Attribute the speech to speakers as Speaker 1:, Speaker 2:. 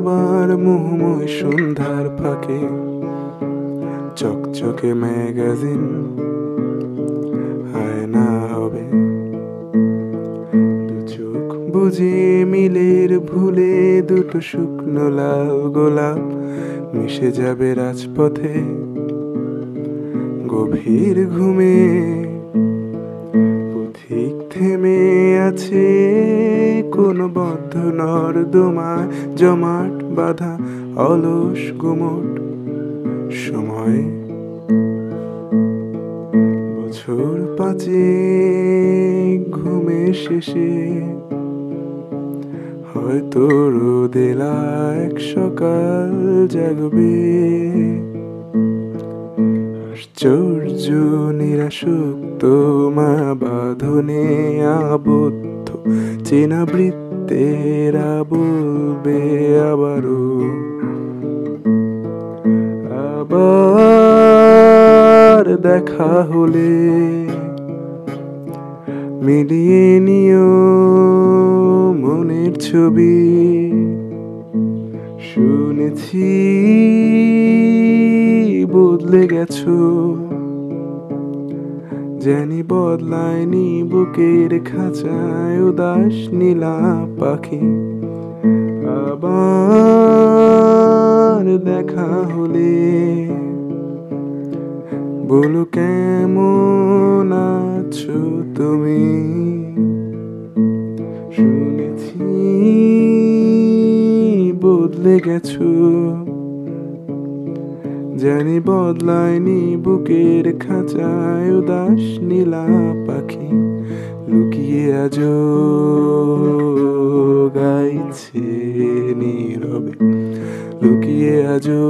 Speaker 1: আবার মোহময় সন্ধ্যার ফাঁকে চকচকে ম্যাগাজিন আয়না হবে। দু চোখ বুঝে মিলের ভুলে দুটো শুকনো লাল গোলাপ মিশে যাবে রাজপথে গভীর ঘুমে। পথিক থেমে আছে কোন বদ্ধ নর্দমায়, জমাট বাঁধা অলস গুমট সময়। বছর পাঁচেক ঘুমের শেষে হয়তো রোদেলা এক সকাল জাগবে। আশ্চর্য নিরাসক্ত মা বাঁধনে আবদ্ধ চেনা বৃত্তেরা বলবে আবারও, আবার দেখা হলে মিলিয়ে নিও মনের ছবি। শুনেছি বদলে গেছো, জানি বদলায়নি বুকের খাঁচায় উদাস নীলা পাখি। আবার দেখা হলে বলো কেমন আছো তুমি। শুনেছি বদলে গেছো, জানি বদলায়নি বুকের খাঁচায় উদাস নীলা পাখি। লুকিয়ে আজো গাইছে নীরবে, লুকিয়ে আজো